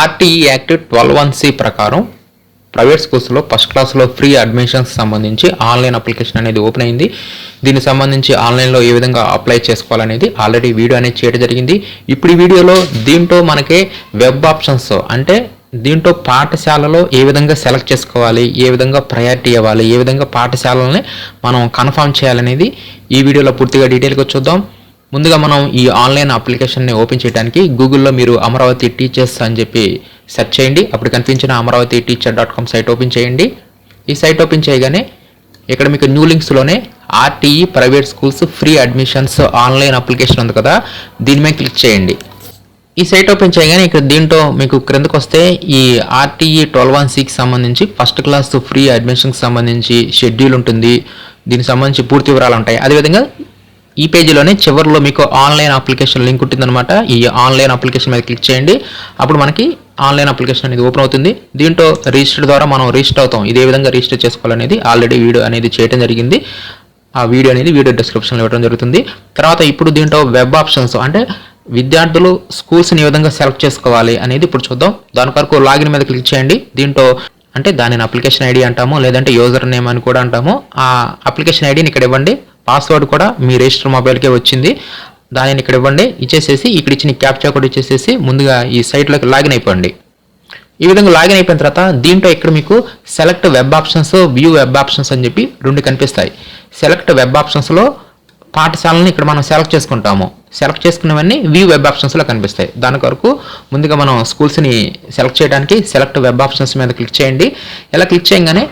RTE act 12(1)(c) ప్రకారం private స్కూల్స్లో first క్లాస్లో ఫ్రీ అడ్మిషన్స్ సంబంధించి ఆన్లైన్ అప్లికేషన్ అనేది ఓపెన్ అయింది. దీనికి సంబంధించి ఆన్లైన్లో ఏ విధంగా అప్లై చేసుకోవాలనేది ఆల్రెడీ వీడియో అనేది చేయడం జరిగింది. ఇప్పుడు ఈ వీడియోలో దీంట్లో మనకి వెబ్ ఆప్షన్స్ అంటే దీంట్లో పాఠశాలలో ఏ విధంగా సెలెక్ట్ చేసుకోవాలి, ఏ విధంగా ప్రయారిటీ ఇవ్వాలి, ఏ విధంగా పాఠశాలని మనం కన్ఫర్మ్ చేయాలనేది ఈ వీడియోలో పూర్తిగా డీటెయిల్గా చూద్దాం. ముందుగా మనం ఈ ఆన్లైన్ అప్లికేషన్ని ఓపెన్ చేయడానికి గూగుల్లో మీరు అమరావతి టీచర్స్ అని చెప్పి సెర్చ్ చేయండి. అప్పుడు కనిపించిన అమరావతి టీచర్.com సైట్ ఓపెన్ చేయండి. ఈ సైట్ ఓపెన్ చేయగానే ఇక్కడ మీకు న్యూ లింక్స్లోనే RTE private schools free admissions online application ఉంది కదా, దీని మీద క్లిక్ చేయండి. ఈ సైట్ ఓపెన్ చేయగానే ఇక్కడ దీంట్లో మీకు క్రిందకు వస్తే ఈ ఆర్టీఈ 12(1)(c)కి సంబంధించి ఫస్ట్ క్లాస్ ఫ్రీ అడ్మిషన్కి సంబంధించి షెడ్యూల్ ఉంటుంది. దీనికి సంబంధించి పూర్తి వివరాలు ఉంటాయి. అదేవిధంగా ఈ పేజీలోనే చివరిలో మీకు ఆన్లైన్ అప్లికేషన్ లింక్ ఉంటుందన్నమాట. ఈ ఆన్లైన్ అప్లికేషన్ మీద క్లిక్ చేయండి. అప్పుడు మనకి ఆన్లైన్ అప్లికేషన్ అనేది ఓపెన్ అవుతుంది. దీంట్లో రిజిస్టర్ ద్వారా మనం రిజిస్టర్ అవుతాం. ఇదే విధంగా రిజిస్టర్ చేసుకోవాలనేది ఆల్రెడీ వీడియో అనేది చేయడం జరిగింది. ఆ వీడియో అనేది వీడియో డిస్క్రిప్షన్లో ఇవ్వడం జరుగుతుంది. తర్వాత ఇప్పుడు దీంట్లో వెబ్ ఆప్షన్స్ అంటే విద్యార్థులు స్కూల్స్ని ఏ విధంగా సెలెక్ట్ చేసుకోవాలి అనేది ఇప్పుడు చూద్దాం. దాని కొరకు లాగిన్ మీద క్లిక్ చేయండి. దీంట్లో అంటే దానిని అప్లికేషన్ ఐడి అంటాము, లేదంటే యూజర్ నేమ్ అని కూడా అంటాము. ఆ అప్లికేషన్ ఐడిని ఇక్కడ ఇవ్వండి. పాస్వర్డ్ కూడా మీ రిజిస్టర్ మొబైల్కే వచ్చింది, దానిని ఇక్కడ ఇవ్వండి. ఇచ్చేసేసి ఇక్కడ ఇచ్చిన క్యాప్చా కోడ్ ఇచ్చేసేసి ముందుగా ఈ సైట్లోకి లాగిన్ అయిపోండి. ఈ విధంగా లాగిన్ అయిపోయిన తర్వాత దీంట్లో ఇక్కడ మీకు select web options, view web options అని చెప్పి రెండు కనిపిస్తాయి. సెలెక్ట్ వెబ్ ఆప్షన్స్లో పాఠశాలని ఇక్కడ మనం సెలెక్ట్ చేసుకుంటాము. సెలెక్ట్ చేసుకున్నవన్నీ వ్యూ వెబ్ ఆప్షన్స్లో కనిపిస్తాయి. దాని కొరకు ముందుగా మనం స్కూల్స్ని సెలెక్ట్ చేయడానికి సెలెక్ట్ వెబ్ ఆప్షన్స్ మీద క్లిక్ చేయండి. ఇలా క్లిక్ చేయగానే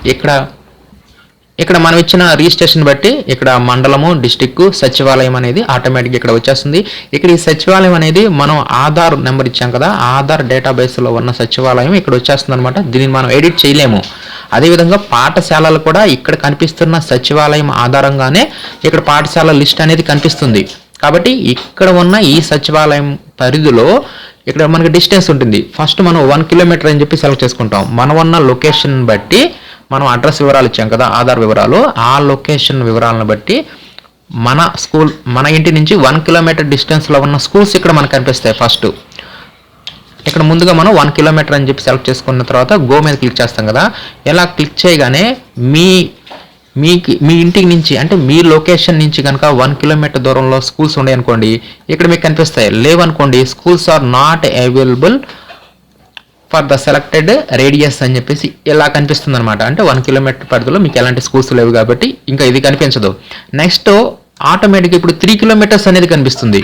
ఇక్కడ మనం ఇచ్చిన రిజిస్ట్రేషన్ బట్టి ఇక్కడ మండలము, డిస్టిక్, సచివాలయం అనేది ఆటోమేటిక్గా ఇక్కడ వచ్చేస్తుంది. ఇక్కడ ఈ సచివాలయం అనేది మనం ఆధార్ నెంబర్ ఇచ్చాం కదా, ఆధార్ డేటాబేస్లో ఉన్న సచివాలయం ఇక్కడ వచ్చేస్తుంది అనమాట. దీన్ని మనం ఎడిట్ చేయలేము. అదేవిధంగా పాఠశాలలు కూడా ఇక్కడ కనిపిస్తున్న సచివాలయం ఆధారంగానే ఇక్కడ పాఠశాల లిస్ట్ అనేది కనిపిస్తుంది. కాబట్టి ఇక్కడ ఉన్న ఈ సచివాలయం పరిధిలో ఇక్కడ మనకి డిస్టెన్స్ ఉంటుంది. ఫస్ట్ మనం 1 కిలోమీటర్ అని చెప్పి సెలెక్ట్ చేసుకుంటాం. మనం ఉన్న లొకేషన్ బట్టి మనం అడ్రస్ వివరాలు ఇచ్చాం కదా, ఆధార్ వివరాలు, ఆ లొకేషన్ వివరాలను బట్టి మన ఇంటి నుంచి 1 కిలోమీటర్ డిస్టెన్స్లో ఉన్న స్కూల్స్ ఇక్కడ మనకు కనిపిస్తాయి. ఫస్ట్ ఇక్కడ ముందుగా మనం 1 కిలోమీటర్ అని చెప్పి సెలెక్ట్ చేసుకున్న తర్వాత గో మీద క్లిక్ చేస్తాం కదా. ఇలా క్లిక్ చేయగానే మీ ఇంటికి నుంచి అంటే మీ లొకేషన్ నుంచి కనుక 1 కిలోమీటర్ దూరంలో స్కూల్స్ ఉన్నాయి అనుకోండి, ఇక్కడ మీకు కనిపిస్తాయి. లేవనుకోండి schools are not available for the selected radius అని చెప్పేసి ఇలా కనిపిస్తుంది అనమాట. అంటే 1 కిలోమీటర్ పరిధిలో మీకు ఎలాంటి స్కూల్స్ లేవు కాబట్టి ఇంకా ఇది కనిపించదు. నెక్స్ట్ ఆటోమేటిక్గా ఇప్పుడు 3 కిలోమీటర్స్ అనేది కనిపిస్తుంది.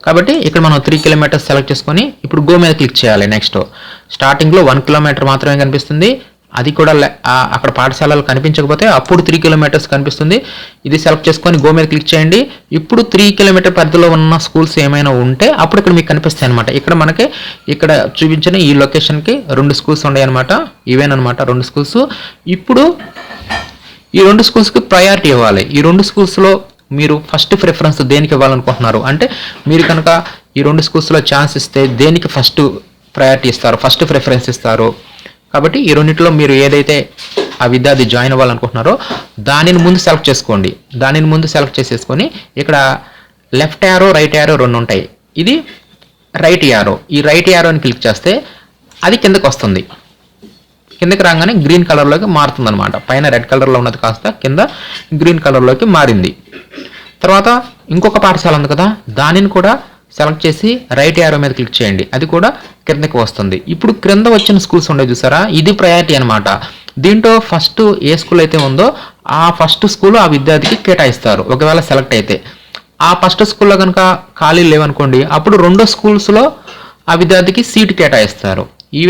కాబట్టి ఇక్కడ మనం 3 కిలోమీటర్స్ సెలెక్ట్ చేసుకొని ఇప్పుడు గో మీద క్లిక్ చేయాలి. నెక్స్ట్ స్టార్టింగ్లో 1 కిలోమీటర్ మాత్రమే కనిపిస్తుంది. అది కూడా అక్కడ పాఠశాలలు కనిపించకపోతే అప్పుడు 3 కిలోమీటర్స్ కనిపిస్తుంది. ఇది సెలెక్ట్ చేసుకొని గో మీద క్లిక్ చేయండి. ఇప్పుడు 3 కిలోమీటర్ పరిధిలో ఉన్న స్కూల్స్ ఏమైనా ఉంటే అప్పుడు ఇక్కడ మీకు కనిపిస్తాయి అనమాట. ఇక్కడ మనకి ఇక్కడ చూపించిన ఈ లొకేషన్కి 2 స్కూల్స్ ఉన్నాయి అనమాట. ఇవేనమాట 2 స్కూల్స్. ఇప్పుడు ఈ 2 స్కూల్స్కి ప్రయారిటీ ఇవ్వాలి. ఈ 2 స్కూల్స్లో మీరు ఫస్ట్ ప్రిఫరెన్స్ దేనికి ఇవ్వాలనుకుంటున్నారు అంటే మీరు కనుక ఈ 2 స్కూల్స్లో ఛాన్స్ ఇస్తే దేనికి ఫస్ట్ ప్రయారిటీ ఇస్తారు, ఫస్ట్ ప్రిఫరెన్స్ ఇస్తారు. కాబట్టి ఈ రెండింటిలో మీరు ఏదైతే ఆ విద్యార్థి జాయిన్ అవ్వాలనుకుంటున్నారో దానిని ముందు సెలెక్ట్ చేసుకోండి. దానిని ముందు సెలెక్ట్ చేసేసుకొని ఇక్కడ లెఫ్ట్ యారో, రైట్ యారో 2 ఉంటాయి. ఇది రైట్ యారో. ఈ రైట్ యారోని క్లిక్ చేస్తే అది కిందకు వస్తుంది. కిందకి రాగానే గ్రీన్ కలర్లోకి మారుతుంది అనమాట. పైన రెడ్ కలర్లో ఉన్నది కాస్త కింద గ్రీన్ కలర్లోకి మారింది. తర్వాత ఇంకొక పాఠశాల ఉంది కదా, దానిని కూడా సెలెక్ట్ చేసి రైట్ యారో మీద క్లిక్ చేయండి. అది కూడా క్రిందకి వస్తుంది. ఇప్పుడు క్రింద వచ్చిన స్కూల్స్ ఉండే చూసారా, ఇది ప్రయారిటీ అనమాట. దీంట్లో ఫస్ట్ ఏ స్కూల్ అయితే ఉందో ఆ ఫస్ట్ స్కూల్ ఆ విద్యార్థికి కేటాయిస్తారు ఒకవేళ సెలెక్ట్ అయితే. ఆ ఫస్ట్ స్కూల్లో కనుక ఖాళీ లేవనుకోండి అప్పుడు 2 స్కూల్స్లో ఆ విద్యార్థికి సీటు కేటాయిస్తారు. ఈ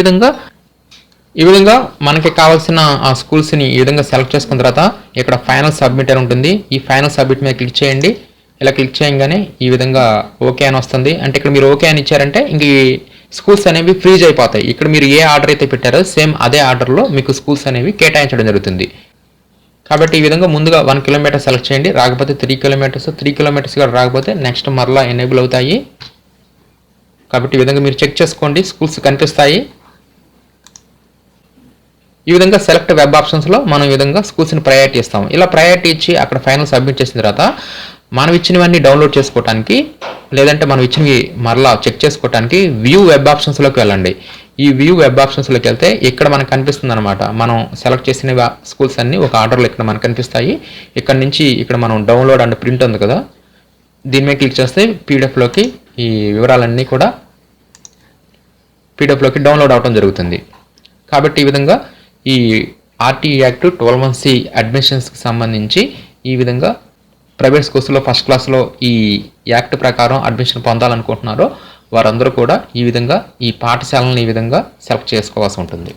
విధంగా మనకి కావాల్సిన ఆ స్కూల్స్ని ఈ విధంగా సెలెక్ట్ చేసుకున్న తర్వాత ఇక్కడ ఫైనల్ సబ్మిట్ అని ఉంటుంది. ఈ ఫైనల్ సబ్మిట్ మీద క్లిక్ చేయండి. ఇలా క్లిక్ చేయగానే ఈ విధంగా ఓకే అని వస్తుంది. అంటే ఇక్కడ మీరు ఓకే అని ఇచ్చారంటే ఇంక ఈ స్కూల్స్ అనేవి ఫ్రీజ్ అయిపోతాయి. ఇక్కడ మీరు ఏ ఆర్డర్ అయితే పెట్టారో సేమ్ అదే ఆర్డర్లో మీకు స్కూల్స్ అనేవి కేటాయించడం జరుగుతుంది. కాబట్టి ఈ విధంగా ముందుగా 1 కిలోమీటర్ సెలెక్ట్ చేయండి. రాకపోతే 3 కిలోమీటర్స్ కూడా రాకపోతే నెక్స్ట్ మరలా ఎనేబుల్ అవుతాయి. కాబట్టి ఈ విధంగా మీరు చెక్ చేసుకోండి, స్కూల్స్ కనిపిస్తాయి. ఈ విధంగా సెలెక్ట్ వెబ్ ఆప్షన్స్లో మనం ఈ విధంగా స్కూల్స్ని ప్రయారిటీ ఇస్తాం. ఇలా ప్రయారిటీ ఇచ్చి అక్కడ ఫైనల్ సబ్మిట్ చేసిన తర్వాత మనం ఇచ్చినవన్నీ డౌన్లోడ్ చేసుకోవడానికి లేదంటే మనం ఇచ్చినవి మరలా చెక్ చేసుకోవడానికి వ్యూ వెబ్ ఆప్షన్స్లోకి వెళ్ళండి. ఈ వ్యూ వెబ్ ఆప్షన్స్లోకి వెళ్తే ఇక్కడ మనకు కనిపిస్తుంది అనమాట. మనం సెలెక్ట్ చేసిన స్కూల్స్ అన్నీ ఒక ఆర్డర్లో ఇక్కడ మనకు కనిపిస్తాయి. ఇక్కడ నుంచి ఇక్కడ మనం డౌన్లోడ్ అండ్ ప్రింట్ ఉంది కదా, దీని మీద క్లిక్ చేస్తే పీడిఎఫ్లోకి ఈ వివరాలన్నీ కూడా పీడిఎఫ్లోకి డౌన్లోడ్ అవడం జరుగుతుంది. కాబట్టి ఈ విధంగా ఈ ఆర్టీఈ యాక్ట్ 12(1)C అడ్మిషన్స్కి సంబంధించి ఈ విధంగా ప్రైవేట్ స్కూల్స్లో ఫస్ట్ క్లాస్లో ఈ యాక్ట్ ప్రకారం అడ్మిషన్ పొందాలనుకుంటున్నారో వారందరూ కూడా ఈ విధంగా ఈ పాఠశాలను ఈ విధంగా సెలెక్ట్ చేసుకోవాల్సి ఉంటుంది.